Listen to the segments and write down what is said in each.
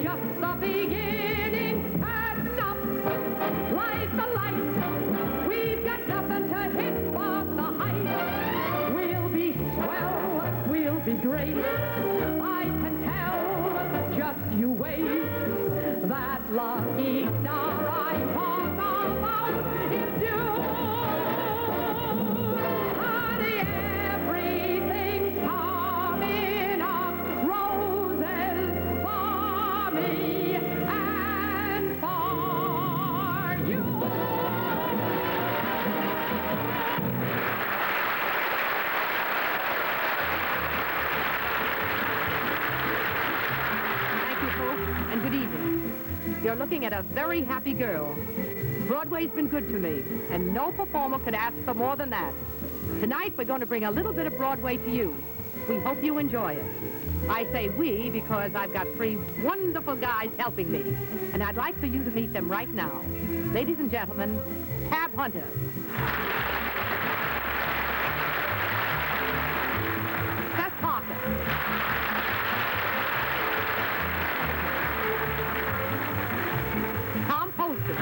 just the beginning. And up like the light. We've got nothing to hit but the height. We'll be swell, we'll be great. I can tell, just you wait. That lucky star I talk about is due. Honey, everything's coming up roses for me and for you. Thank you, folks, and good evening. You're looking at a very happy girl. Broadway's been good to me, and no performer could ask for more than that. Tonight, we're going to bring a little bit of Broadway to you. We hope you enjoy it. I say we because I've got 3 wonderful guys helping me, and I'd like for you to meet them right now. Ladies and gentlemen, Tab Hunter. Fess Parker. Poston.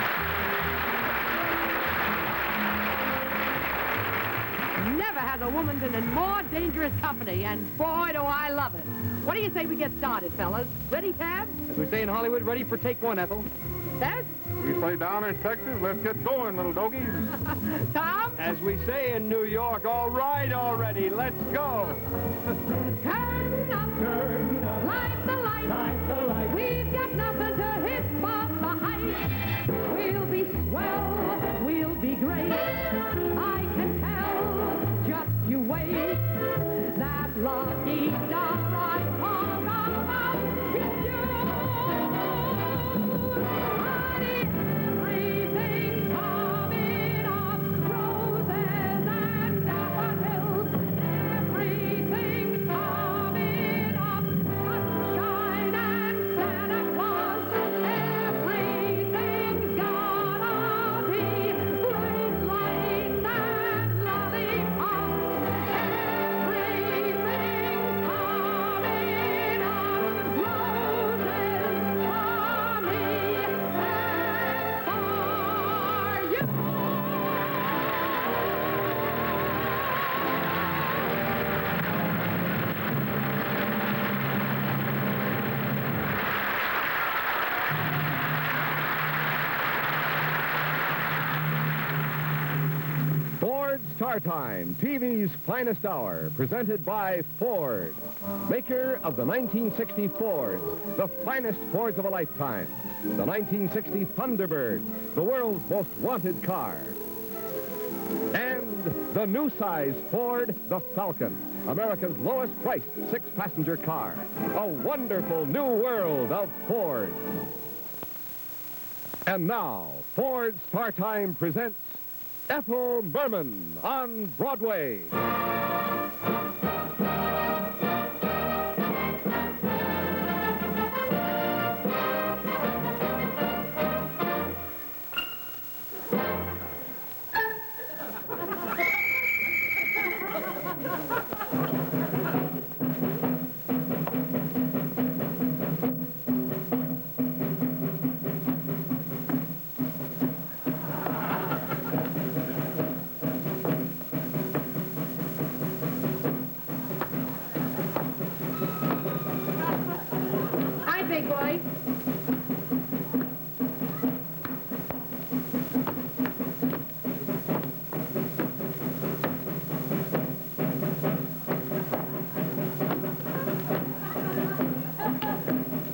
Never has a woman been in more dangerous company, and boy, do I love it. What do you say we get started, fellas? Ready, Tab? As we say in Hollywood, ready for take one, Ethel. Fess? We say down in Texas, let's get going, little doggies. Tom? As we say in New York, all right already, let's go. Turn up, like the light. We've got nothing to hit but the height. We'll be swell, we'll be great. I can tell, just you wait. That lucky star I talk about is you. Honey, everything's coming up roses and daffodils. Everything's coming up sunshine and Santa Claus. Everything's gonna be bright lights and lollipops. Everything's coming up roses for me and for you. Ford Star Time, TV's finest hour, presented by Ford, maker of the 1960 Fords, the finest Fords of a lifetime. The 1960 Thunderbird, the world's most wanted car. And the new size Ford, the Falcon, America's lowest priced 6-passenger car. A wonderful new world of Ford. And now, Ford Star Time presents Ethel Merman on Broadway. Hi, big boy.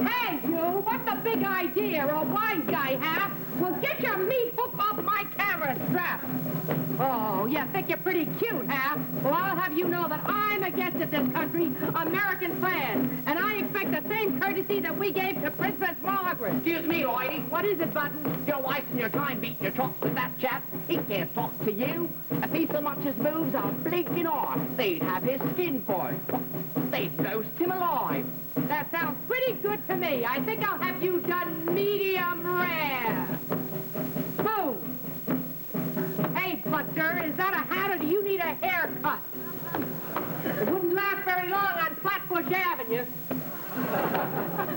Hey, you, what's the big idea? A wise guy, huh? Well, get your meat hook off my camera strap. Oh, you think you're pretty cute, huh? Well, I'll have you know that I'm a guest of this country, American flag, and I expect the same courtesy that we gave to Princess Margaret. Excuse me, lady. What is it, Button? You're wasting your time beating your chops with that chap. He can't talk to you. If he so much as moves a blinking arm, they'd have his skin for it. They'd roast him alive. That sounds pretty good to me. I think I'll have you done medium rare. Boom. Hey, Buster, is that a hat or do you need a haircut? It wouldn't last very long on Flatbush Avenue.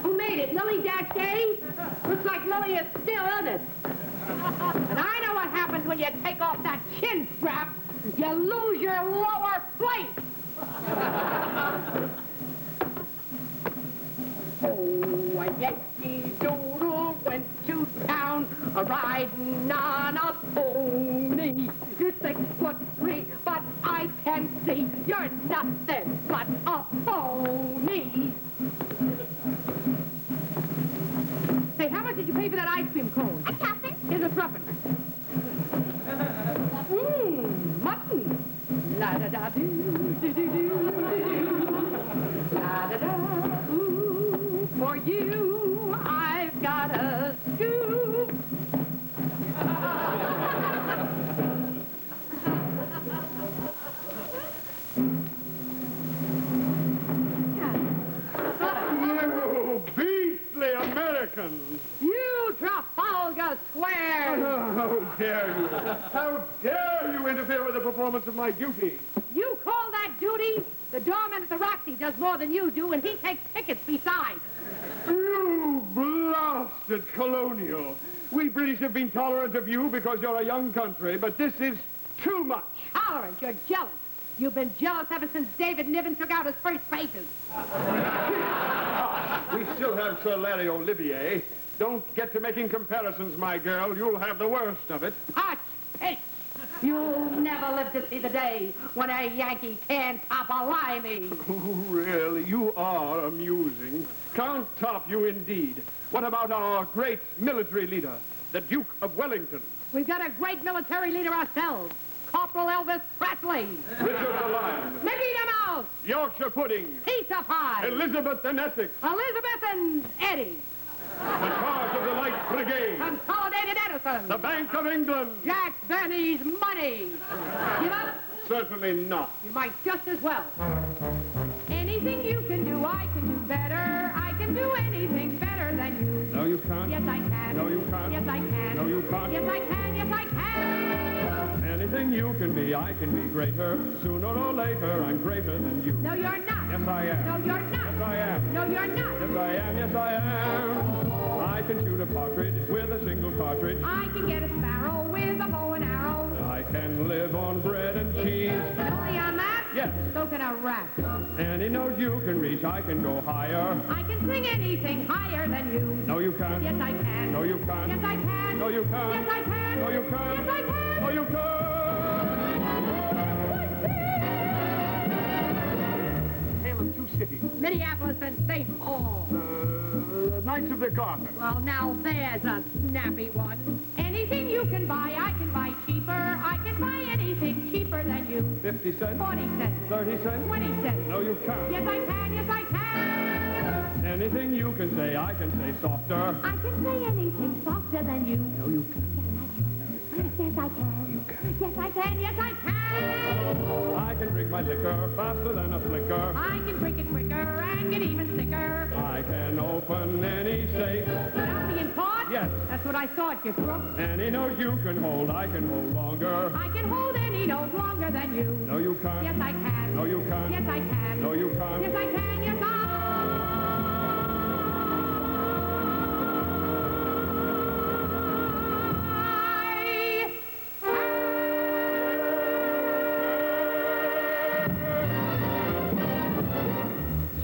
Who made it? it, Lily-Day? Looks like Lily is still in it. And I know what happens when you take off that chin strap. You lose your lower plate. Oh, a Yankee Doodle went to town, riding on a pony. You're 6'3", but I can see you're nothing but a phony. Say, how much did you pay for that ice cream cone? A tuppence. Here's a thruppence. Mutton. La-da-da-doo-doo-doo-doo-doo. La-da-da-ooh. For you, I've got a scoop. You beastly Americans! You Trafalgar Square! How dare you? How dare you interfere with the performance of my duty? You call that duty? The doorman at the Roxy does more than you do, and he takes tickets besides. You blasted colonial! We British have been tolerant of you because you're a young country, but this is too much. Tolerant, you're jealous. You've been jealous ever since David Niven took out his first papers. We still have Sir Larry Olivier. Don't get to making comparisons, my girl. You'll have the worst of it. Hush, pitch. You'll never live to see the day when a Yankee can't top a limey. Oh, really, you are amusing. Can't top you indeed. What about our great military leader, the Duke of Wellington? We've got a great military leader ourselves, Corporal Elvis Presley. Richard the Lion. Mickey the Mouse. Yorkshire Pudding. Pizza Pie. Elizabeth and Essex. Elizabeth and Eddie. The Charge of the Light Brigade. Consolidated Edison. The Bank of England. Jack Benny's money. Give up? Certainly not. You might just as well. Anything you can do, I can do better. I can do anything better than you. No, you can't. Yes, I can. No, you can't. Yes, I can. No, you can't. Yes, I can. Yes, I can. Anything you can be, I can be greater. Sooner or later, I'm greater than you. No, you're not. Yes, I am. No, you're not. Yes, I am. No, you're not. Yes, I am. Yes, I am. I can shoot a partridge with a single cartridge. I can get a sparrow with a bow and arrow. I can live on bread and cheese. Only on that? Yes. So can a rat. Any note you can reach, I can go higher. I can sing anything higher than you. No, you can't. Yes, I can. No, you can't. Yes, I can. No, you can't. Yes, I can. No, you can't. Yes, I can. No, you can't. Tale of two cities. Minneapolis and St. Paul. Knights of the Garter. Well, now there's a snappy one. Anything you can buy, I can buy cheaper. I can buy anything cheaper than you. 50 cents? 40 cents. 30 cents? 20 cents. No, you can't. Yes, I can. Yes, I can. Anything you can say, I can say softer. I can say anything softer than you. No, you can't. Yes, I can. Yes, I can. Yes, I can. I can drink my liquor faster than a flicker. I can drink it quicker and get even sicker. I can open any safe. Without being caught? Yes. That's what I thought, you crook. Any note you can hold, I can hold longer. I can hold any note longer than you. No, you can't. Yes, I can. No, you can't. Yes, I can. No, you can't. Yes, I can. Yes, I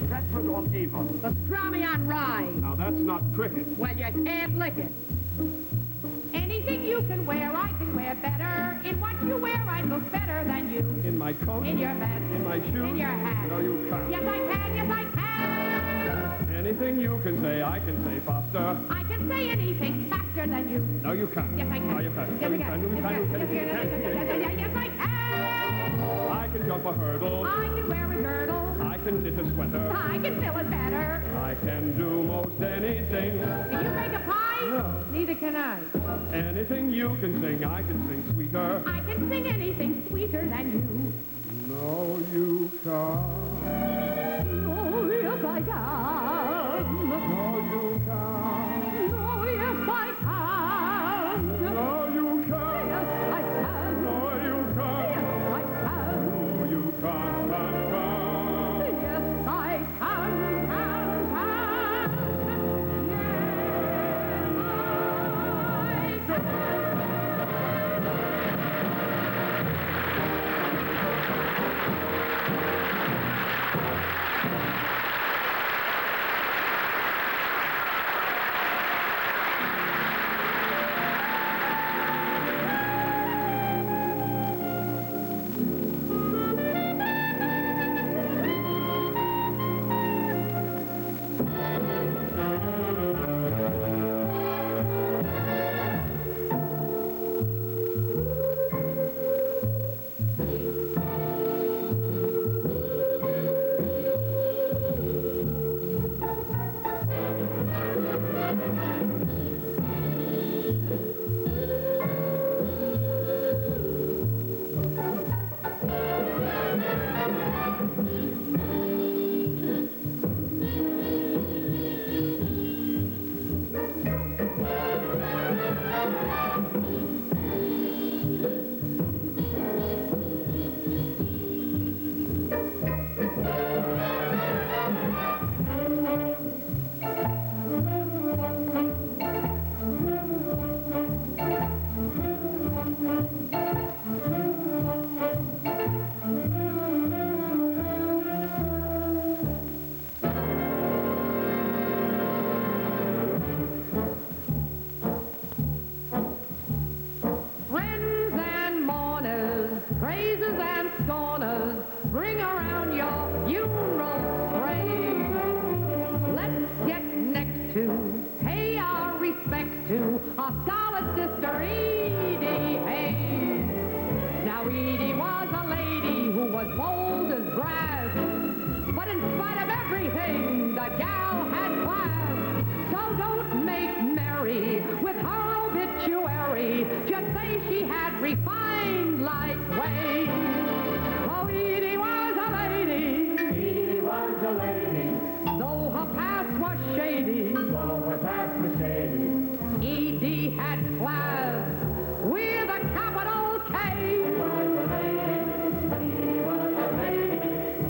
Stratford on Avon. Pastrami on rye. Now, that's not cricket. Well, you can't lick it. Anything you can wear, I can wear better. In what you wear, I look better than you. In my coat? In your vest. In my shoes? In your hat. No, you can't. Yes, I can. Yes, I can. Anything you can say, I can say faster. I can say anything faster than you. No, you can't. Yes, I can. No, you can't. Yes, I No, can. you Yes, I can't. can. You Yes, I can. I can jump a hurdle. I can wear a girdle. I can knit a sweater. I can fill it better. I can do most anything. Can you make a pie? No. Neither can I. Anything you can sing, I can sing sweeter. I can sing anything sweeter than you. No, you can't. Oh, yes, I can. No, you can't. Oh, yes, I can. No, you can't. Yes, I can. No, you can't. Yes, I can. No, you can't. Yes, I can. a solid sister, Edie Hayes. Now Edie was a lady who was bold as brass, but in spite of everything, the gal had class. So don't make merry with her obituary, just say she had refined like ways. Oh, Edie was a lady. Edie was a lady. Though her past was shady. Though her past was shady. Edie had class with a capital K. She was a lady. Edie was a lady.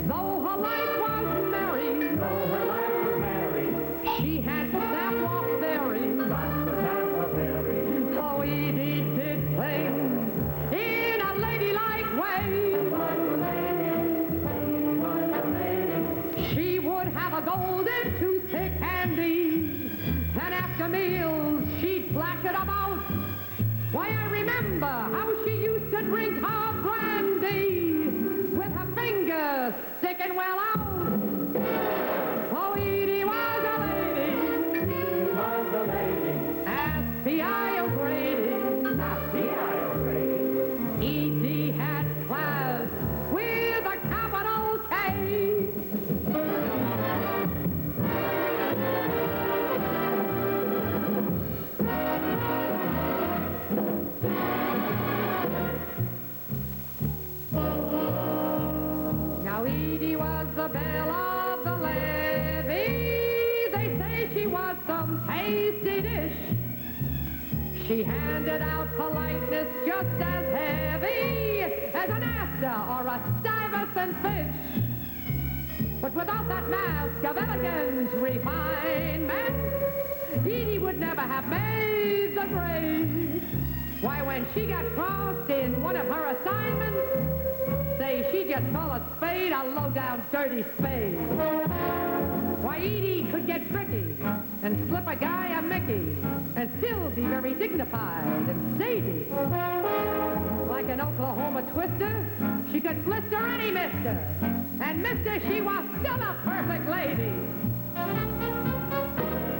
Though her life was merry. Though her life was merry. She had snap-walk berry. Oh, Edie did things in a ladylike way. She would have a golden toothpick handy, and after meals she'd flash it about. Why, I remember how she used to drink her brandy with her fingers sticking well out. Oh, Edie was a lady. Edie was a lady. Ask P.I. O'Grady. Ask P.I. O'Grady. Edie had class with a capital K. Now Edie was the belle of the levee. They say she was some tasty dish. She handed out politeness just as heavy as an Astor or a Stuyvesant fish. But without that mask of elegance, refinement, Edie would never have made the grade. Why, when she got crossed in one of her assignments, say she just call a spade a low-down dirty spade. Why, Edie could get tricky and slip a guy a Mickey and still be very dignified and shady. Like an Oklahoma twister, she could blister any mister, and mister, she was still a perfect lady.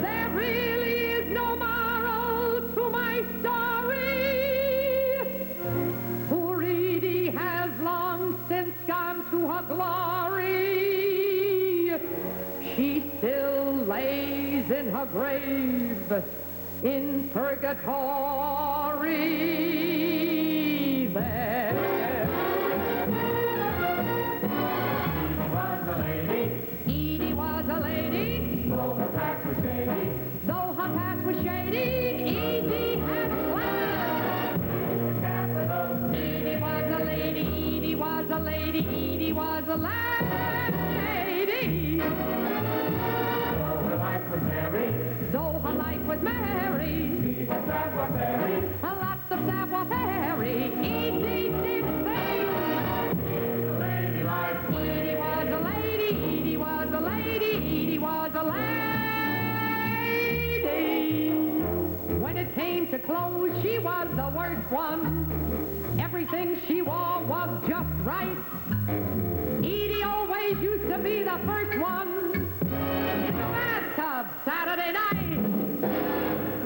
There really is no moral to my story. Poor Edie has long since gone to her glory. She still lays in her grave in purgatory there. Edie was a lady. Though her past was shady. Though her past was shady, Edie had class. Edie was a lady. Edie was a lady. Edie was a lady. Though her life was merry. Though her life was merry. Lots of savoir faire. Edie did things. Edie was a lady. Edie was a lady. Edie was a lady. When it came to clothes, she was the worst one. Everything she wore was just right. Edie always used to be the first one in the bathtub Saturday night.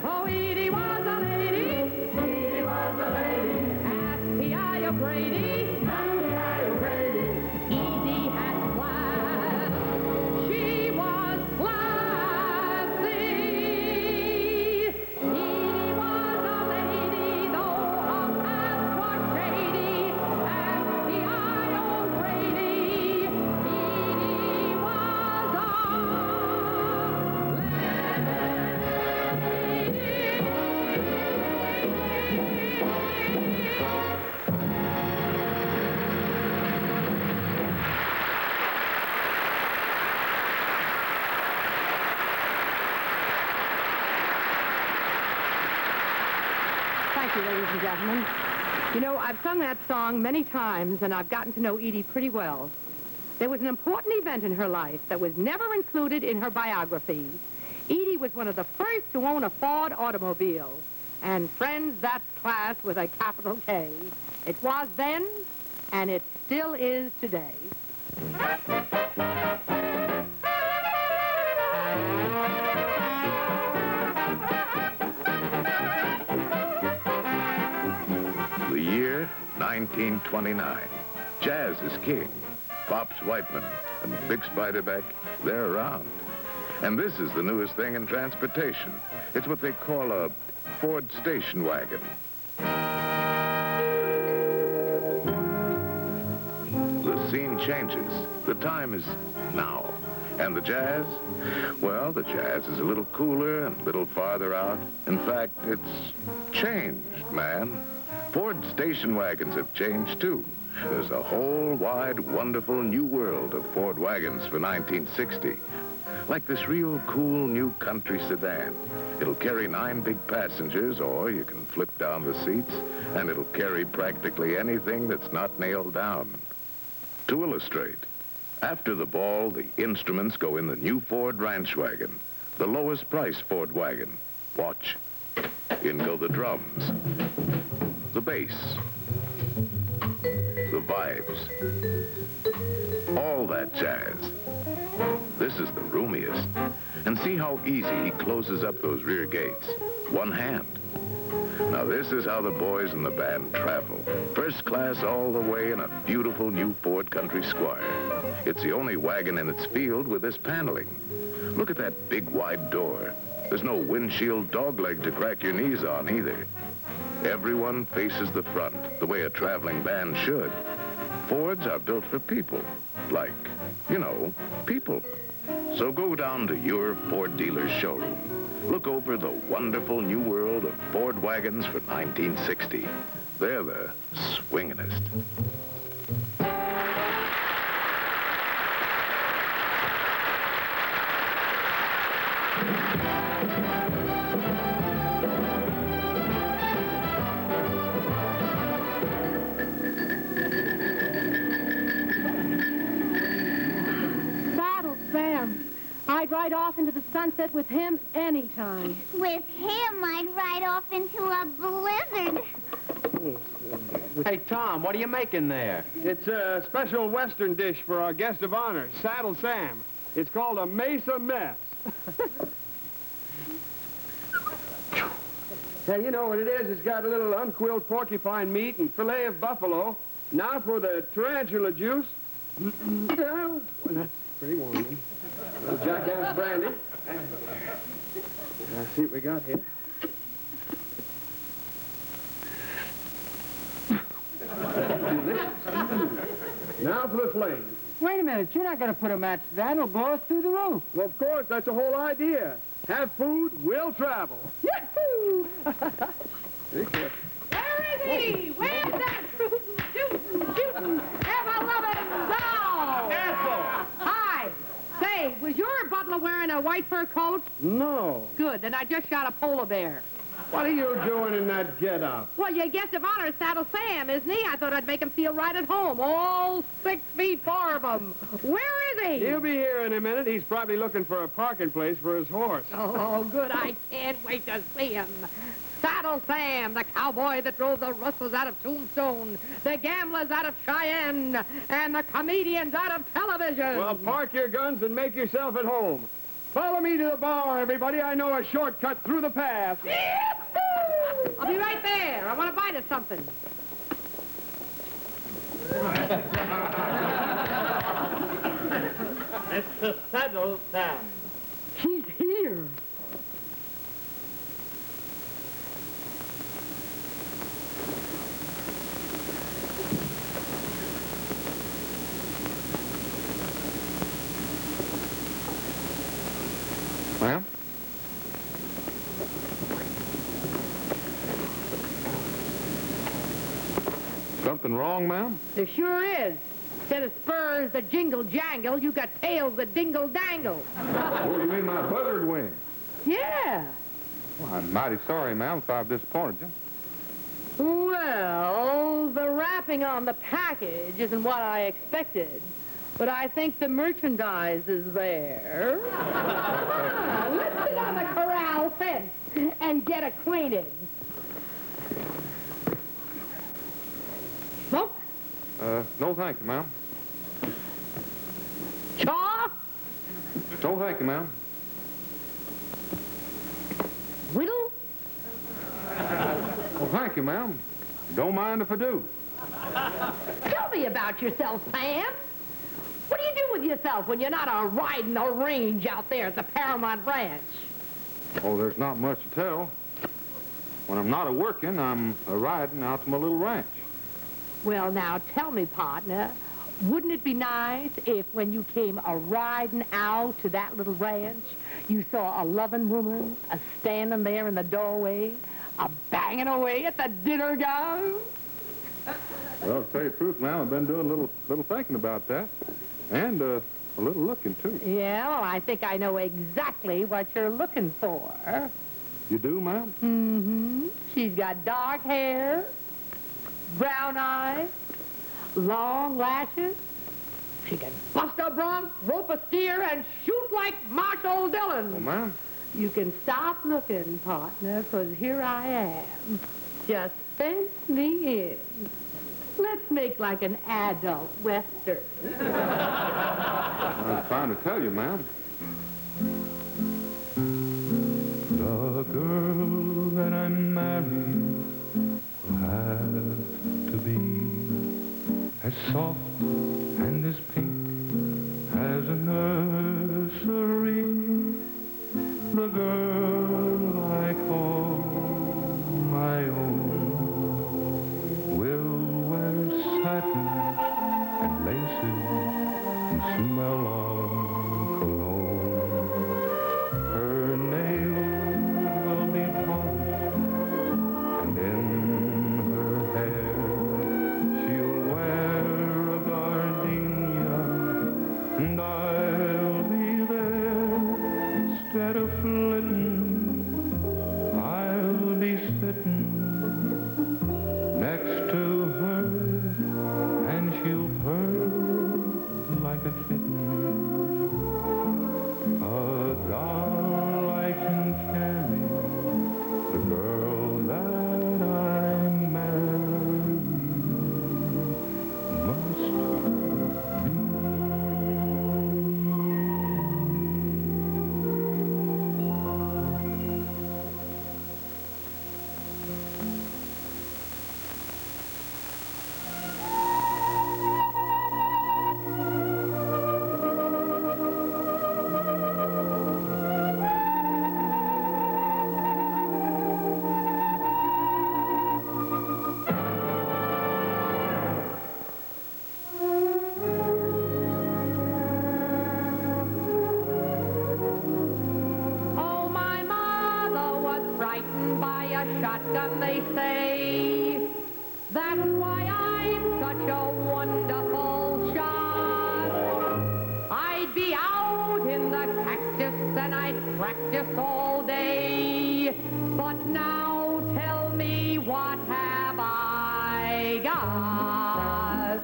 Oh, Edie was a lady. Edie was a lady. Ask P.I. O'Grady. Ask P.I. O'Grady. Edie had class. She was classy. Edie was a lady, though her past was shady. Ask P.I. O'Grady. Edie was a Thank you, ladies and gentlemen. You know, I've sung that song many times, and I've gotten to know Edie pretty well. There was an important event in her life that was never included in her biography. Edie was one of the first to own a Ford automobile. And friends, that's class with a capital K. It was then, and it still is today. 1929. Jazz is king. Pops Whiteman and Big Spiderbeck, they're around. And this is the newest thing in transportation. It's what they call a Ford station wagon. The scene changes. The time is now. And the Jazz? Well, the Jazz is a little cooler and a little farther out. In fact, it's changed, man. Ford station wagons have changed, too. There's a whole wide, wonderful new world of Ford wagons for 1960. Like this real cool new country sedan. It'll carry 9 big passengers, or you can flip down the seats, and it'll carry practically anything that's not nailed down. To illustrate, after the ball, the instruments go in the new Ford ranch wagon, the lowest price Ford wagon. Watch. In go the drums, the bass, the vibes, all that jazz. This is the roomiest. And see how easy he closes up those rear gates. One hand. Now this is how the boys in the band travel. First class all the way in a beautiful new Ford Country Squire. It's the only wagon in its field with this paneling. Look at that big wide door. There's no windshield dogleg to crack your knees on either. Everyone faces the front, the way a traveling band should. Fords are built for people. Like, you know, people. So go down to your Ford dealer's showroom. Look over the wonderful new world of Ford wagons for 1960. They're the swinginest. I'd ride off into the sunset with him anytime. With him, I'd ride off into a blizzard. Hey, Tom, what are you making there? It's a special Western dish for our guest of honor, Saddle Sam. It's called a Mesa Mess. Now, you know what it is. It's got a little unquilled porcupine meat and fillet of buffalo. Now for the tarantula juice. Oh, well, that's pretty warm. Little jackass brandy. Let's see what we got here. Now for the flame. Wait a minute, you're not going to put a match to that. It'll blow us through the roof. Well, of course, that's the whole idea. Have food, we'll travel. Yahoo! Where is he? Where's that shooting, ever-loving doll? Ethel! Hi. Say, was your butler wearing a white fur coat? No. Good, then I just shot a polar bear. What are you doing in that get-up? Well, your guest of honor is Saddle Sam, isn't he? I thought I'd make him feel right at home. All 6 feet 4 of him. Where is he? He'll be here in a minute. He's probably looking for a parking place for his horse. Oh, good. I can't wait to see him. Saddle Sam, the cowboy that drove the rustlers out of Tombstone, the gamblers out of Cheyenne, and the comedians out of television. Well, park your guns and make yourself at home. Follow me to the bar, everybody. I know a shortcut through the path. I'll be right there. I want to bite of something. Mr. Saddle Sam. He's here. Ma'am? Something wrong, ma'am? There sure is. Instead of spurs that jingle jangle, you got tails that dingle dangle. Oh, you mean my buzzard wing? Yeah. Well, I'm mighty sorry, ma'am, if I've disappointed you. Well, the wrapping on the package isn't what I expected. But I think the merchandise is there. Let's sit on the corral fence and get acquainted. Smoke? No thank you, ma'am. Chaw? No thank you, ma'am. Whittle? Well, thank you, ma'am. Don't mind if I do. Tell me about yourself, Sam. What do you do with yourself when you're not riding the range out there at the Paramount Ranch? Oh, there's not much to tell. When I'm not a-working, I'm a-riding out to my little ranch. Well, now, tell me, partner, wouldn't it be nice if when you came a-riding out to that little ranch, you saw a loving woman a-standing there in the doorway, a-banging away at the dinner gown? Well, to tell you the truth, ma'am, I've been doing a little thinking about that. And a little looking, too. Yeah, well, I think I know exactly what you're looking for. You do, ma'am? Mm-hmm. She's got dark hair, brown eyes, long lashes. She can bust a bronc, rope a steer, and shoot like Marshall Dillon. Oh, ma'am? You can stop looking, partner, because here I am. Just fence me in. Let's make like an adult Western. I'm trying to tell you, ma'am. The girl that I'm marrying will have to be as soft and as pink as a nursery. The girl I call my own will wear satins and laces and smell of cologne. Her nails will be polished, and in her hair she'll wear a gardenia, and I'll be there instead of flitting. I'll be sitting next to her, and she'll purr like a kitten. A doll I can carry, the girl that I'm marrying must be. Oh, my mother was frightened by a shotgun, they say. That's why I'm such a wonderful shot. I'd be out in the cactus and I'd practice all day. But now tell me, what have I got?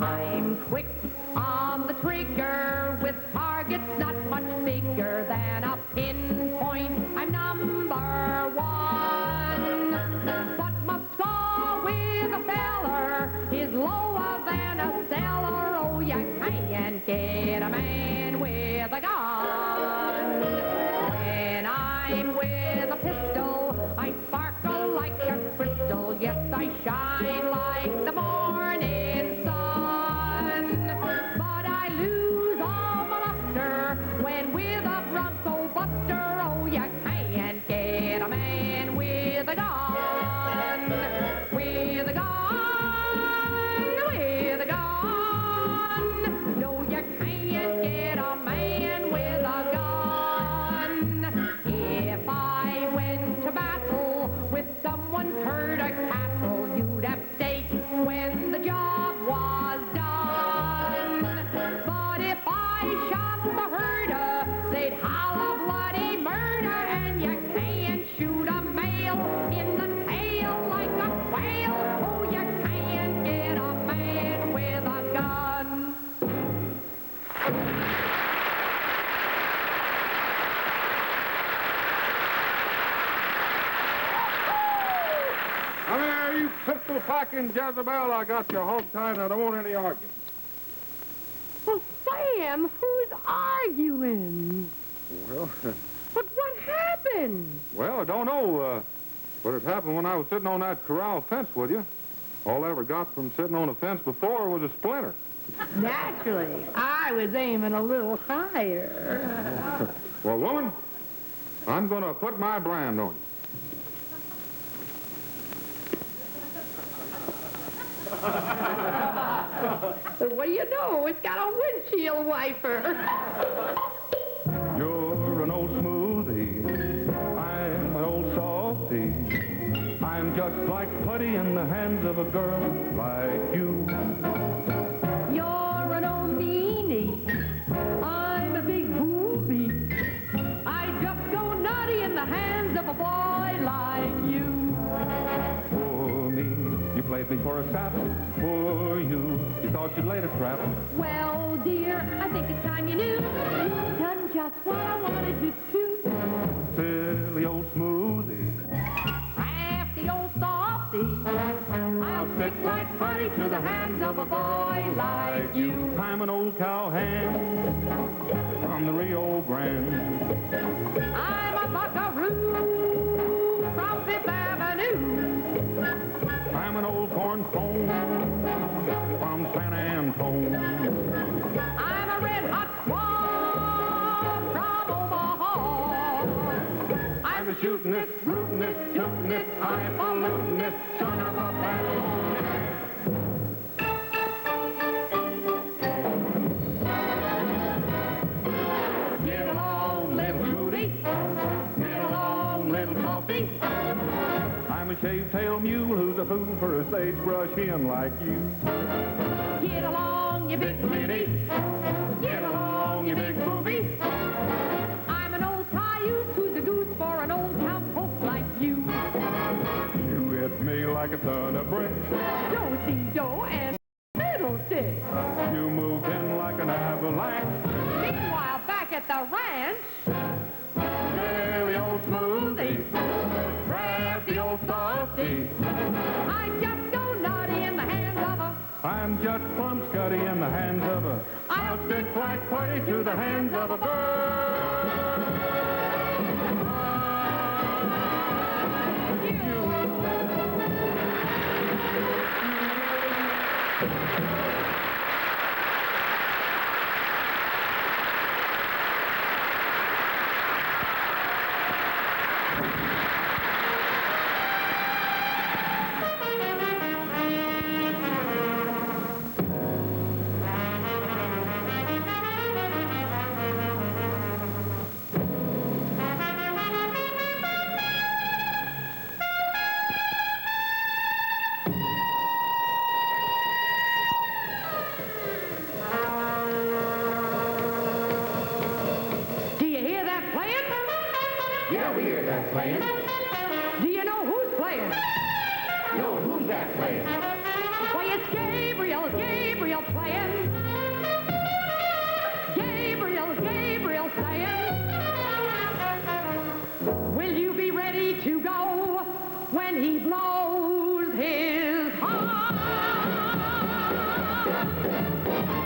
I'm quick on the trigger with targets not much bigger than a pinpoint. I'm number one. But my score with a feller is lower than a cellar. Oh, you can't get a man with a gun. When I'm with a pistol, I sparkle like a crystal. Yes, I shine like the morning sun. But I lose all my luster when with a Bronco Buster. Oh, you can't get a man with a gun. With a gun. With a gun. No, you can't get a man with a gun. If I went to battle with someone turned a castle, you'd have staked when the job was done. But if I shot the herder, they'd holler bloody murder, and you can't shoot a male in the tail like a quail. Oh, you can't get a man with a gun. Come here, you pistol-packing Jezebel. I got you hog-tied and I don't want any argument. Well, Sam, who's arguing? Well, But what happened? well, I don't know. But it happened when I was sitting on that corral fence with you. All I ever got from sitting on a fence before was a splinter. Naturally. I was aiming a little higher. Well, woman, I'm going to put my brand on you. What do you know? It's got a windshield wiper. You're an old smoothie. I'm an old softy. I'm just like putty in the hands of a girl like you. You're an old meanie. I'm a big booby. I just go nutty in the hands of a boy like you. For me, you played me for a sap. For you, you thought you'd laid a trap. Well, dear, I think it's time you knew. You've done just what I wanted you to. Silly old smoothie. Crafty old softy. I'll stick like putty to the hands of a boy like you. I'm an old cowhand from the Rio Grande. I'm a buckaroo from Fifth Avenue. I'm an old corn phone from San Antone. I'm a red hot swan from Omaha. I'm a shootin'est, rootin'est, tootin'est, highfalutin'est son of a bad. Get along, little smoothie. Get along, little coffee. I'm a shaved-tail mule who's a fool for a sagebrush hen like you. Get along, you big lady. Get along, you big booby. I'm an old cayuse who's a goose for an old cowpoke like you. You hit me like a ton of bricks. Do-si-do and fiddlestick. You moved in like an avalanche. Meanwhile, back at the ranch, Silly old smoothie. Crafty old softy. I just go naughty in the hands of a. I'm just plumb scuddy in the hands of a. I'll stick like putty to the hands of a girl. Yeah, we hear that playing. Do you know who's playing? No, who's that playing? Why, it's Gabriel playing. Gabriel saying, will you be ready to go when he blows his horn?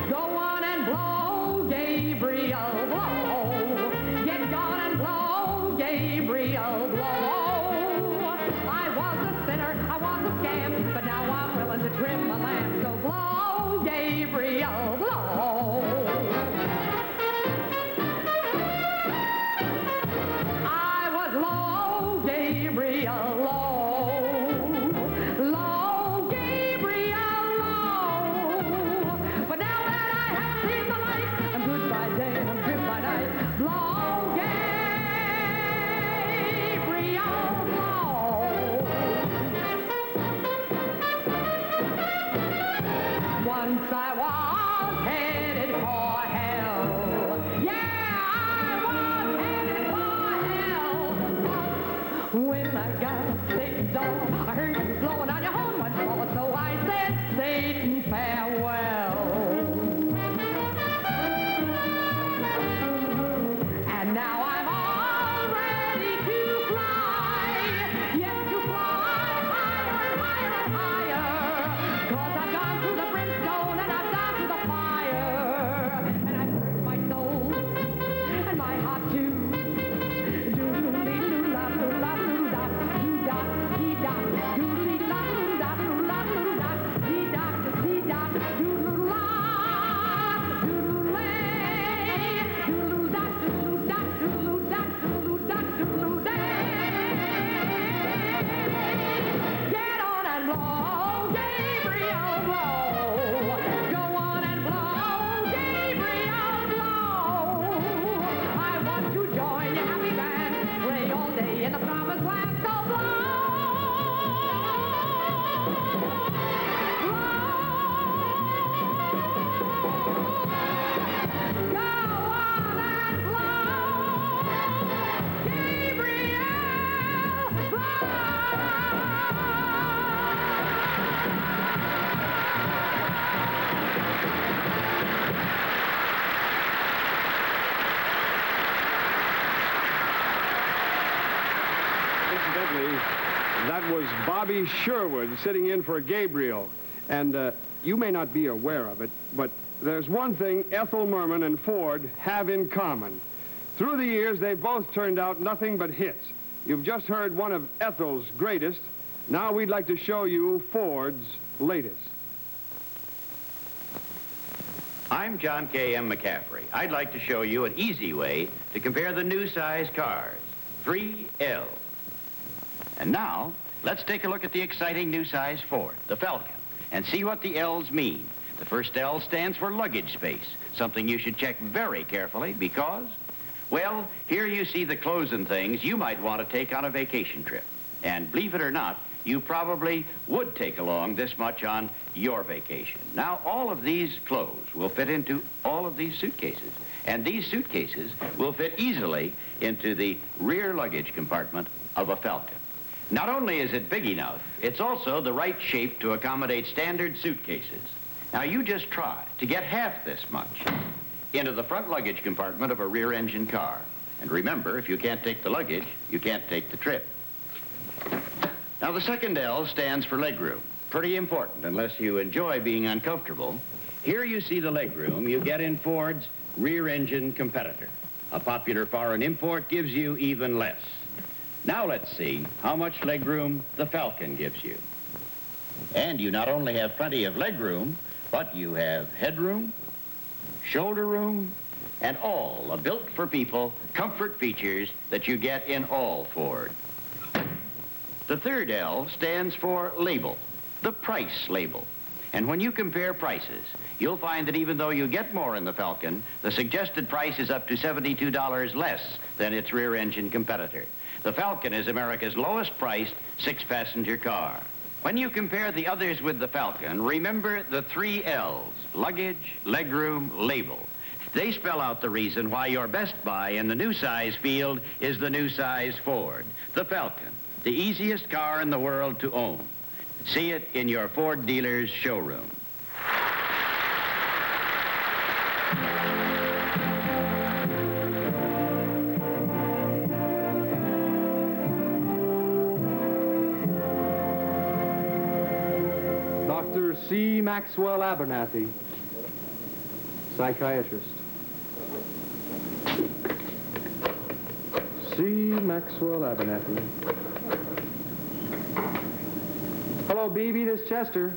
Go on and blow, Gabriel, blow. Get gone and blow, Gabriel, blow. I was a sinner, I was a scam, but now I'm willing to trim my lamp. So blow, Gabriel, blow. I was low, Gabriel, low, Gabriel, low. But now that I have seen the light, I'm good by day and I'm good by night. Blow, Gabriel, blow. Once I was headed for hell. Yeah, I was headed for hell. When I got things on, I heard you blowing on your horn once more, so I said, Satan, farewell. And now I'm all ready to fly. Yes, to fly higher and higher and higher. 'Cause I've gone through the brimstone and I've gone through the fire. And I've hurt my soul and my heart too. Doodly-doo-la-doo-la-doo-da, doo-da-dee-da, doodly-da. That was Bobby Sherwood sitting in for Gabriel. And you may not be aware of it, but there's one thing Ethel Merman and Ford have in common. Through the years, they've both turned out nothing but hits. You've just heard one of Ethel's greatest. Now we'd like to show you Ford's latest. I'm John K. M. McCaffrey. I'd like to show you an easy way to compare the new size cars, 3L. And now, let's take a look at the exciting new size Ford, the Falcon, and see what the L's mean. The first L stands for luggage space, something you should check very carefully because, well, here you see the clothes and things you might want to take on a vacation trip. And believe it or not, you probably would take along this much on your vacation. Now, all of these clothes will fit into all of these suitcases, and these suitcases will fit easily into the rear luggage compartment of a Falcon. Not only is it big enough, it's also the right shape to accommodate standard suitcases. Now, you just try to get half this much into the front luggage compartment of a rear-engine car. And remember, if you can't take the luggage, you can't take the trip. Now, the second L stands for legroom. Pretty important, unless you enjoy being uncomfortable. Here you see the legroom you get in Ford's rear-engine competitor. A popular foreign import gives you even less. Now let's see how much legroom the Falcon gives you. And you not only have plenty of legroom, but you have headroom, shoulder room, and all the built-for-people comfort features that you get in all Ford. The third L stands for label, the price label. And when you compare prices, you'll find that even though you get more in the Falcon, the suggested price is up to $72 less than its rear-engine competitor. The Falcon is America's lowest-priced six-passenger car. When you compare the others with the Falcon, remember the 3 L's, luggage, legroom, label. They spell out the reason why your best buy in the new size field is the new size Ford, the Falcon, the easiest car in the world to own. See it in your Ford dealer's showroom. Dr. C. Maxwell Abernathy, psychiatrist. C. Maxwell Abernathy. Hello, BB, this is Chester.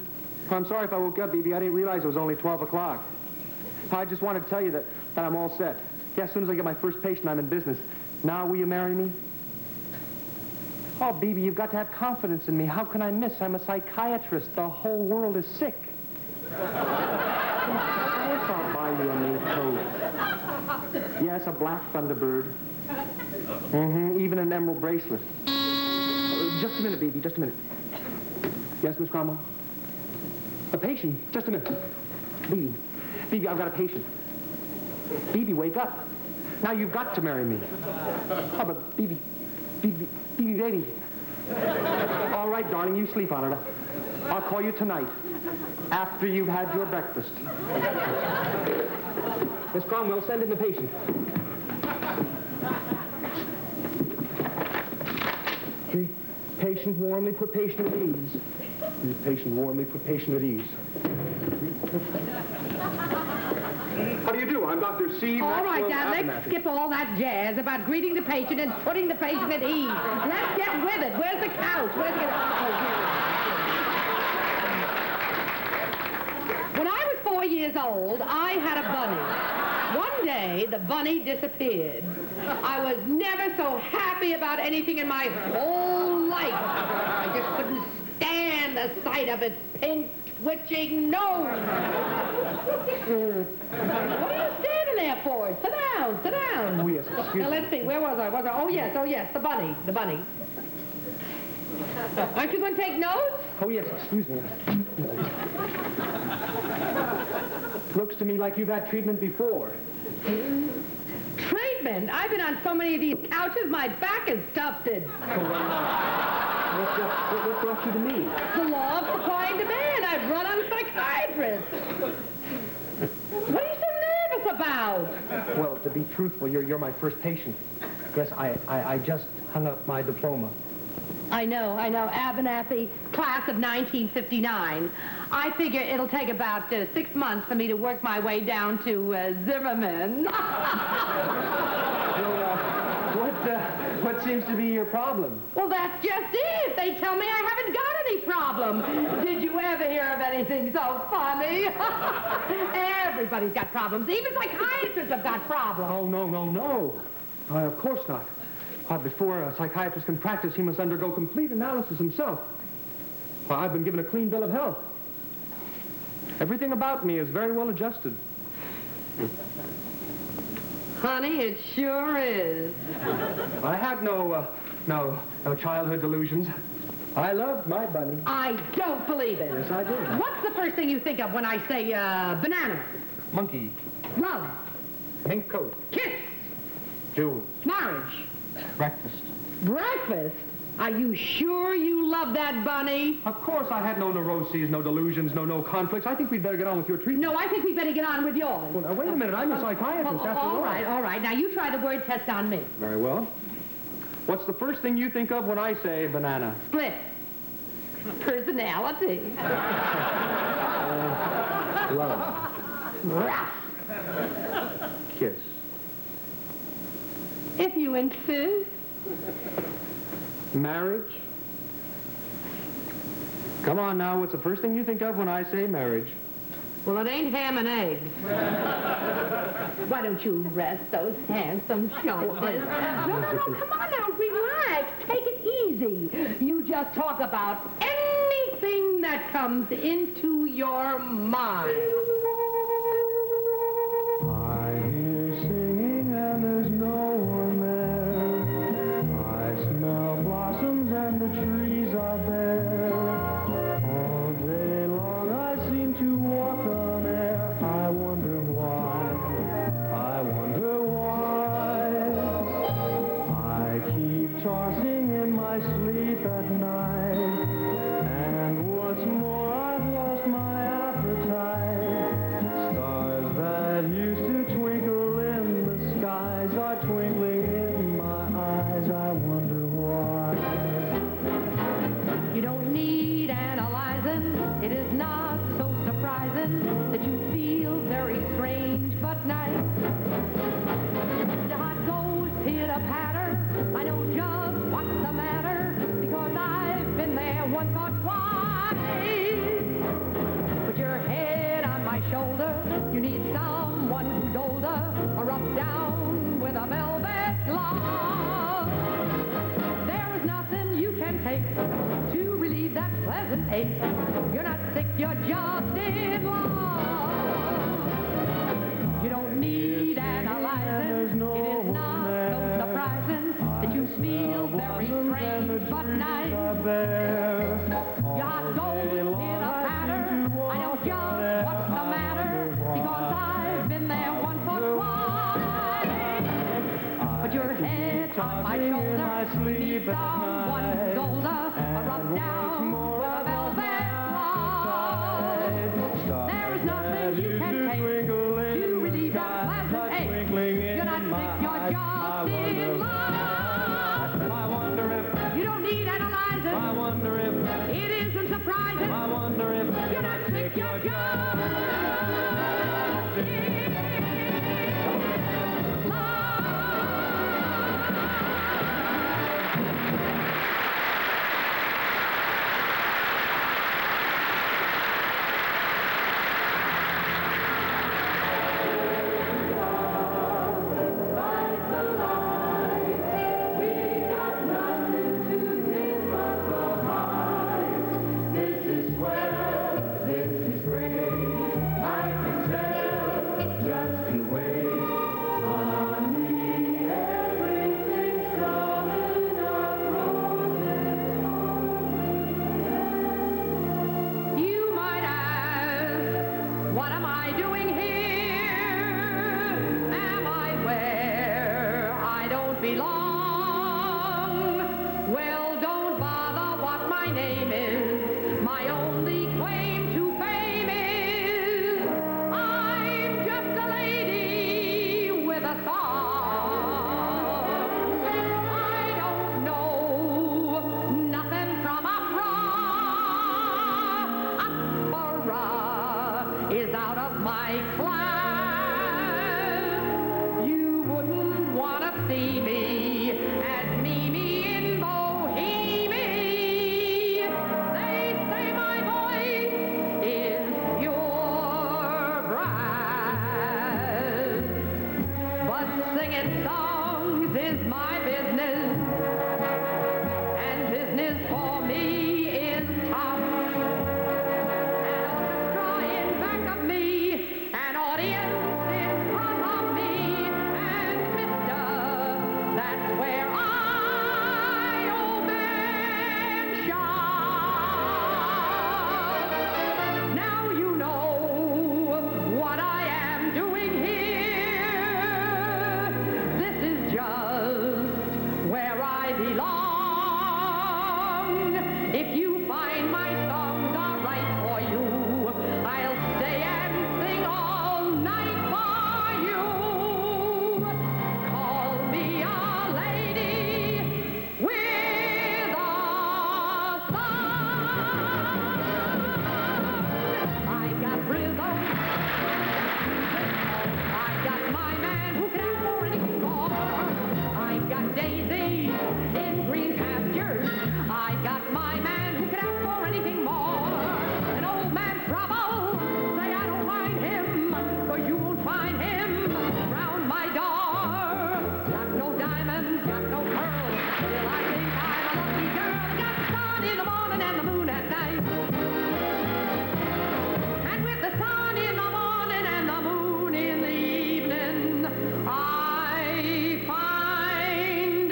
I'm sorry if I woke up, BB. I didn't realize it was only 12 o'clock. I just wanted to tell you that I'm all set. Yeah, as soon as I get my first patient, I'm in business. Now, will you marry me? Oh, BB, you've got to have confidence in me. How can I miss? I'm a psychiatrist. The whole world is sick. Yes, I'll buy you a new coat. Yes, a black Thunderbird. Even an emerald bracelet. Just a minute, BB, just a minute. Yes, Miss Cromwell? A patient. Just a minute. BB, I've got a patient. BB, wake up. Now you've got to marry me. Oh, but BB, baby. All right, darling, you sleep on it. I'll call you tonight, after you've had your breakfast. Miss Cromwell, send in the patient. Patient warmly, put patient at ease. Patient warmly, put patient at ease. How do you do? I'm Dr. C. All right, now, Abernathy. let's skip all that jazz about greeting the patient and putting the patient at ease. Let's get with it. Where's the couch? When I was 4 years old, I had a bunny. One day, the bunny disappeared. I was never so happy about anything in my whole life. I just couldn't stand the sight of its pink, twitching nose. What are you standing there for? Sit down, sit down. Oh, yes, excuse me. Now, let's see, where was I? Oh, yes, the bunny. Aren't you going to take notes? Oh, yes, excuse me. Looks to me like you've had treatment before. Treatment? I've been on so many of these couches, my back is tufted. What brought you to me? The law of supply and demand. I've run on psychiatrists. What are you so nervous about? Well, to be truthful, you're my first patient. Yes, I just hung up my diploma. I know. Abernathy, class of 1959. I figure it'll take about 6 months for me to work my way down to Zimmerman. What seems to be your problem? Well, that's just it. They tell me I haven't got any problem. Did you ever hear of anything so funny? Everybody's got problems. Even psychiatrists have got problems. Oh, no. Of course not. Before a psychiatrist can practice, he must undergo complete analysis himself. I've been given a clean bill of health. Everything about me is very well adjusted. Honey, it sure is. I had no childhood delusions. I loved my bunny. I don't believe it. Yes, I do. What's the first thing you think of when I say banana? Monkey. Love. Pink coat. Kiss. Jewels. Marriage. Breakfast. Breakfast? Are you sure you love that bunny? Of course, I had no neuroses, no delusions, no conflicts. I think we'd better get on with your treatment. No, I think we better get on with yours. Well, now, wait a minute. I'm a psychiatrist, after all. All right. Now, you try the word test on me. Very well. What's the first thing you think of when I say banana? Split. Personality. Love. Rough. Kiss. If you insist. Marriage. Come on now, what's the first thing you think of when I say marriage? Well, it ain't ham and eggs. Why don't you rest those handsome shoulders? No, come on now, relax. Take it easy. You just talk about anything that comes into your mind. I hear singing and there's no one there. I smell blossoms and the trees are bare. All day long I seem to walk on air. I wonder why. I wonder why. I keep tossing in my sleep at night. And what's more, I've lost my appetite. Stars that used to twinkle in the skies are twinkling in my eyes. I wonder why. You don't need analyzing. It is not so surprising that you feel very strange but nice. The heart goes pitter-patter. I know just what's the matter because I've been there once or twice. Put your head on my shoulder. You need someone who's older or rub down with a velvet glove. There is nothing you can take to relieve that pleasant ache. You're not sick, you're just in love. You don't need analyzing. It is not so surprising that you feel very strange but nice. Your heart goes pitter-patter. I know just what's the matter because I've been there once or twice. Put your head on my shoulder. You need someone who's older or rub down with a velvet glove. There is nothing you can take to relieve that pleasant ache. You're not sick, you're just in love. I wonder if. You don't need analyzing. I wonder if. It isn't surprising. I wonder if. You're not sick, you're just in This is swell, this is great. I got rhythm. I got my man who can ask for anything more. I got Daisy in green pastures. I got my man who can ask for anything more. An old man trouble, say I don't mind him, for you won't find him round my door. Got no diamonds, got no pearls, still I think I'm a lucky girl. Got sun in the morning and the moon at night. And with the sun in the morning and the moon in the evening, I find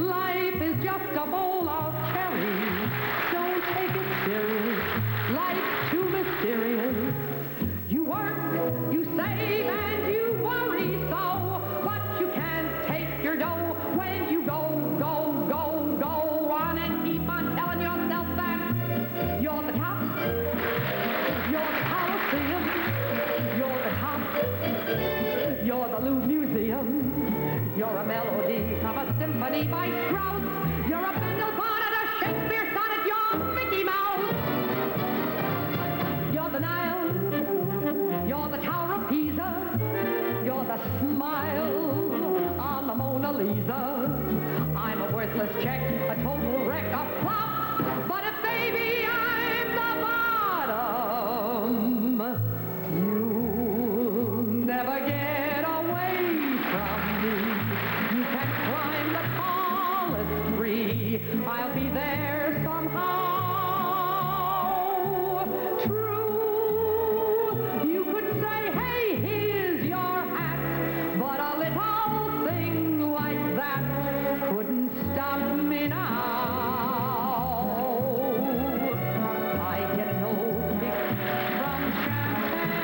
life is just a bowl of cherries. Don't take it serious. Life's too mysterious. You work, you save, and you worry so, but you can't take your dough when you go on and keep on telling yourself that you're the top. You're the Coliseum. You're the top. You're the Louvre Museum. You're a melody of a symphony by Strauss. You're a Bindle bonnet, a Shakespeare sonnet. You're Mickey Mouse. You're the Nile. You're the Tower of Pisa. You're the smile on the Mona Lisa. I'm a worthless check, a total wreck, a flop. But if baby I'm the bottom, you'll never get away from me. You can climb the tallest tree. I'll be there somehow. True, you could say, hey, here's your hat, but a little thing like that couldn't stop me now. I get no kick from champagne.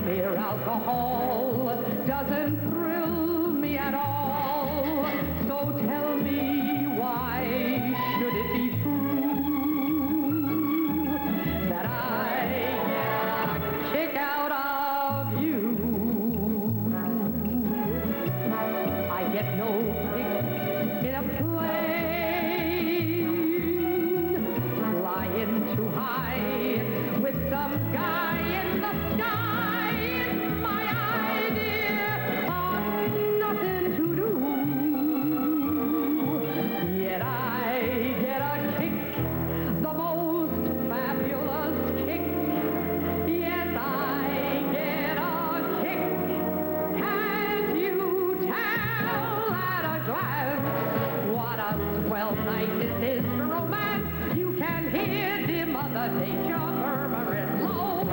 Mere alcohol doesn't thrill me at all. So tell me, why should it be true that I get a kick out of you? I get no kick in a plane, flying too high with some guy in the sky. It's my idea of nothing to do. Yet I get a kick, the most fabulous kick. Yes, I get a kick. Can't you tell at a glance what a swell night this is for romance? You can hear dear Mother Nature murmuring low.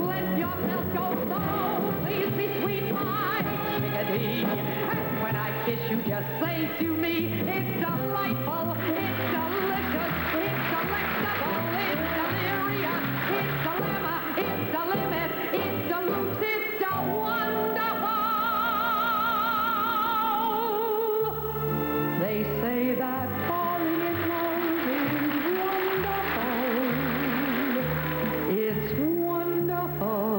Let yourself go slow. Please be sweet, my chickadee. And when I kiss you, just say to me, it's delightful, it's delicious, it's delectable, it's delirious, it's dilemma, it's the limit, it's deluxe, it's the wonderful. They say that falling in love is wonderful. It's wonderful,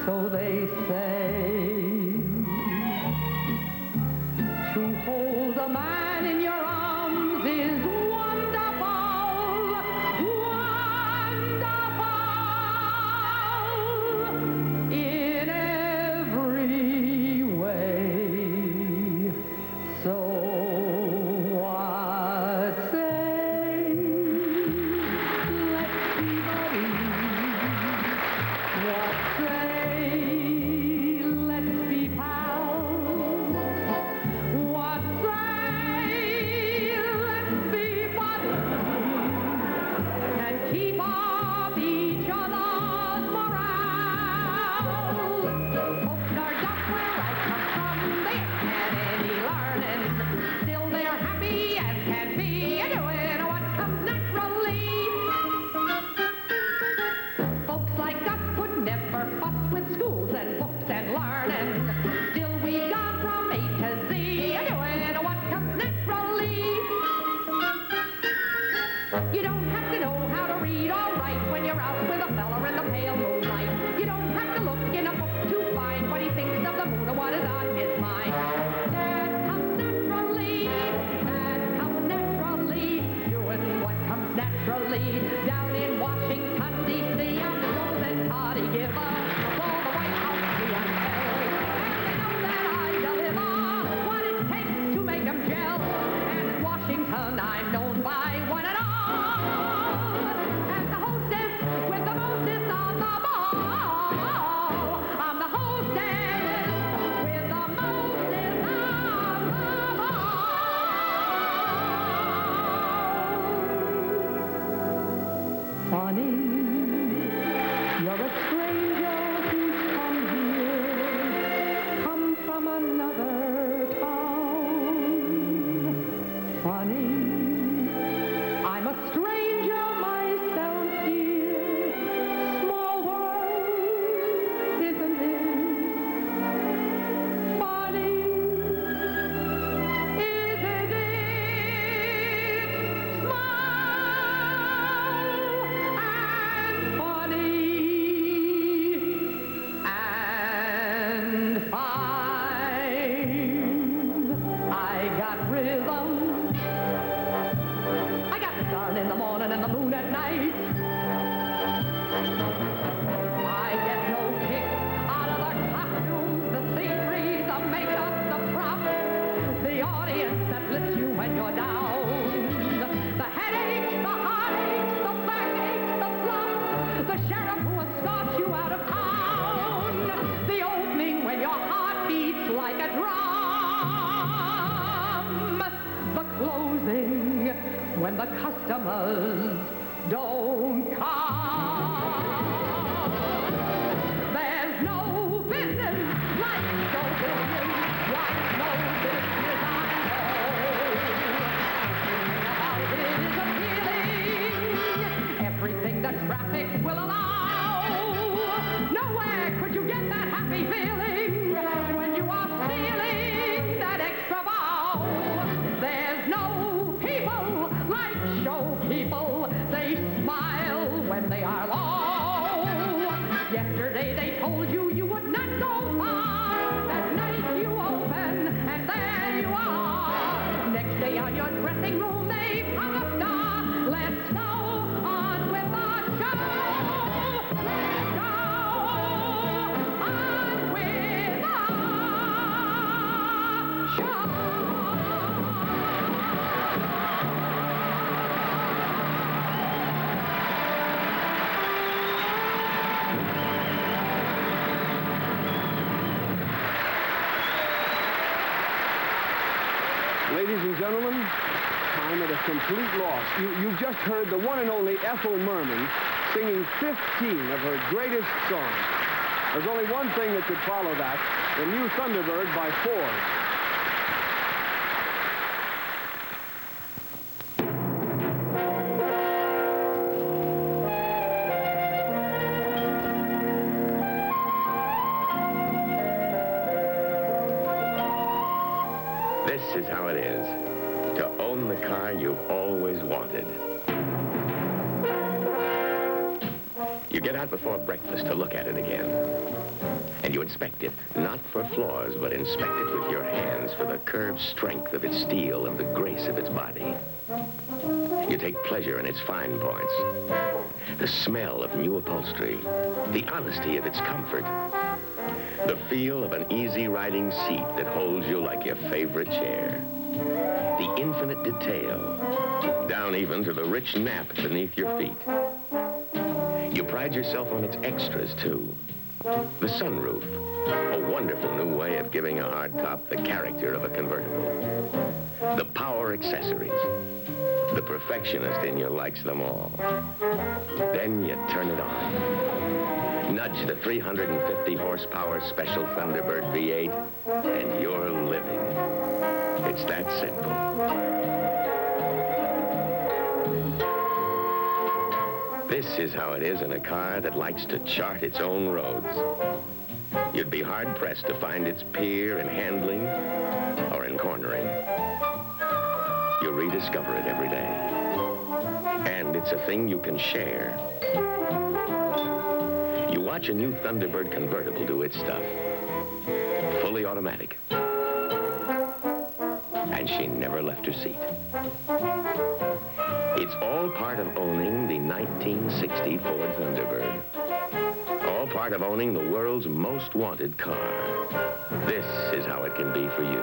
so they say. To hold a man in your arms is wonderful, wonderful in every way. So what say? Let's be buddies. What say? Let's be pals. What say? Let's be buddies and keep up each other's morale. Folks are duck where I come from. They haven't had any learning. Still they're happy as can be, doing what comes naturally. Folks like us could never fuss with schools and books and learning. Still we've gone from A to Z, doing what comes naturally. You don't have to know how to read or write when you're out with a fella in the pale moonlight. You don't have to look in a book to find what he thinks of the moon or what is on his mind. That comes naturally. That party down in Washington, D.C. I'm the chosen party giver for the White House clientele. And they know that I deliver what it takes to make them gel. And in Washington, I'm known by one and all as the hostess with the mostest on the ball. I'm the hostess with the mostest on the ball. Funny, you're a stranger who's come here, come from another town. Funny, I'm a stranger myself here. Small world, isn't it? Funny, isn't it? Smile and funny and fine. I got rhythm. I got the sun in the morning and the moon at night. I get no kick out of the costumes, the scenery, the makeup, the props, the audience that lifts you when you're down. The headaches, the heartaches, the backaches, the flop, the sheriff who escorts you out of town. The opening when your heart beats like a drum. The closing when the customers don't come. There's no business like show business, like no business I know. Everything about it is appealing, everything that traffic will allow. Nowhere could you get that happy feeling when you are feeling that extra bow. There's no people like show people. They smile when they are low. Yesterday they told you you would not go far. That night you open and there you are. Next day on your dressing room they hung a star. Let's go on with the show. Let's go on with the show. Ladies and gentlemen, I'm at a complete loss. You've just heard the one and only Ethel Merman singing 15 of her greatest songs. There's only one thing that could follow that, the new Thunderbird by Ford. This is how it is to own the car you've always wanted. You get out before breakfast to look at it again. And you inspect it, not for flaws, but inspect it with your hands for the curved strength of its steel and the grace of its body. You take pleasure in its fine points, the smell of new upholstery, the honesty of its comfort, the feel of an easy riding seat that holds you like your favorite chair, the infinite detail, down even to the rich nap beneath your feet. You pride yourself on its extras, too. The sunroof, a wonderful new way of giving a hardtop the character of a convertible. The power accessories. The perfectionist in you likes them all. Then you turn it on. Nudge the 350 horsepower special Thunderbird V8, and you're living. It's that simple. This is how it is in a car that likes to chart its own roads. You'd be hard-pressed to find its peer in handling or in cornering. You rediscover it every day. And it's a thing you can share. You watch a new Thunderbird convertible do its stuff. Fully automatic. And she never left her seat. It's all part of owning the 1960 Ford Thunderbird. All part of owning the world's most wanted car. This is how it can be for you.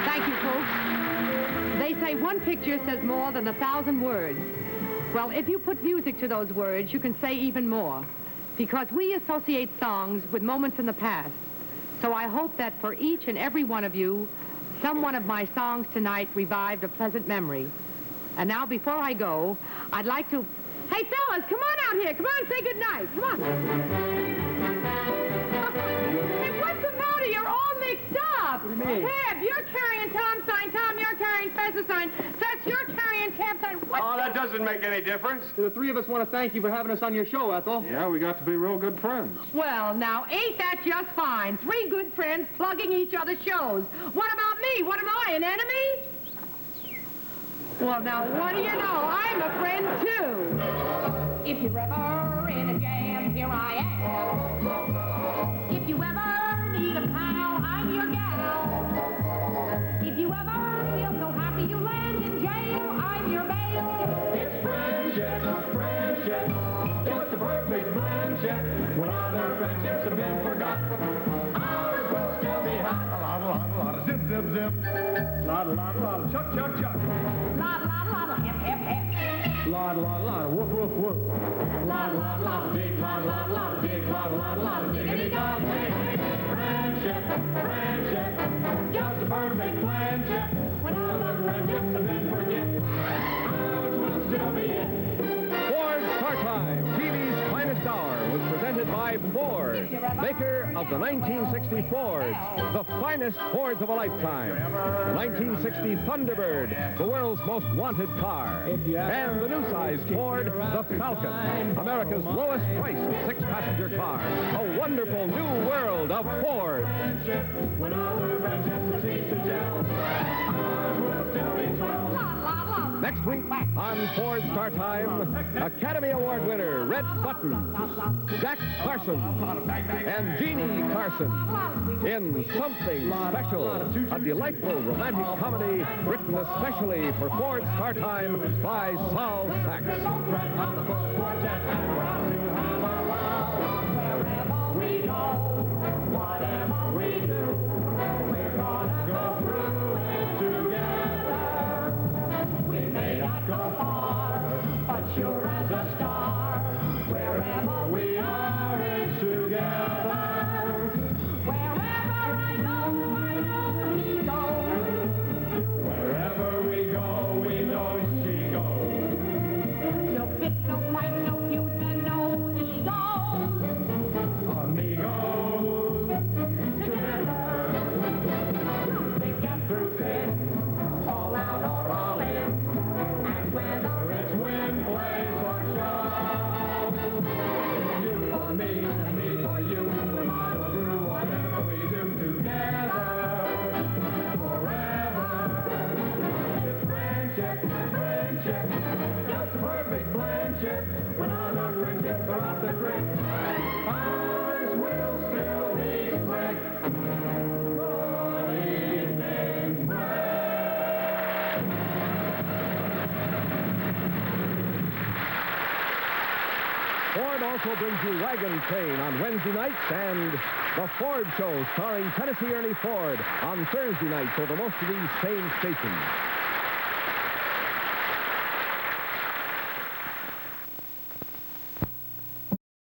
Thank you, folks. They say one picture says more than 1,000 words. Well, if you put music to those words, you can say even more. Because we associate songs with moments in the past. So I hope that for each and every one of you, some one of my songs tonight revived a pleasant memory. And now, before I go, I'd like to... Hey, fellas, come on out here. Come on, say goodnight. Come on. Hey, what's the matter? You're all mixed up. What do you mean? Tab, you're carrying Tom's sign. Tom, you're carrying Fess's sign. Fess, you're carrying Tab's sign. What? Oh, that doesn't make any difference. The three of us want to thank you for having us on your show, Ethel. Yeah, we got to be real good friends. Well, now, ain't that just fine? Three good friends plugging each other's shows. What about me? What am I, an enemy? Well, now, what do you know? I'm a friend, too. If you're ever in a jam, here I am. If you ever need a pal, I'm your gal. If you ever feel so happy you land in jail, I'm your bail. It's friendship, friendship, just a perfect friendship. When other friendships have been forgotten, ours will still be hot. A lot of zip, zip, zip. Lot of chuck, chuck, chuck. Lot, hip, hip, hip. Lot, woof, woof, woof. Lot, dig, lot, dig, lot, diggity dog, dig. Friendship, friendship, just a perfect friendship. When other friendships have been forget, ours will still be it. Ford Car Time, TV's finest hour, was presented by Ford, maker of the 1960 Fords, the finest Fords of a lifetime. The 1960 Thunderbird, the world's most wanted car. And the new size Ford, the Falcon, America's lowest priced six-passenger car. A wonderful new world of Ford. When other friendships cease to gel, ours will still be swell. Next week on Ford Star Time, Academy Award winner Red Button, Jack Carson, and Jeannie Carson in Something Special, a delightful romantic comedy written especially for Ford Star Time by Saul Sachs. Wherever we go, whatever we do, we're gonna go through it together. We may not go far, but sure as a star. Wherever we are, it's together. Wherever I know he goes. Wherever we go, we know she goes. No fit, no fight, no feud, and no ego. Amigos, together. Thick and through thin, all out or all in. And whether it's wind, blaze, or show, you for me and me for you, we muddle through whatever we do together. Forever, it's friendship, friendship, just a perfect friendship. When other friendships are off the creek, ours will still be slick. Good evening, friends. Ford also brings you Wagon Train on Wednesday nights and The Ford Show starring Tennessee Ernie Ford on Thursday nights over most of these same stations.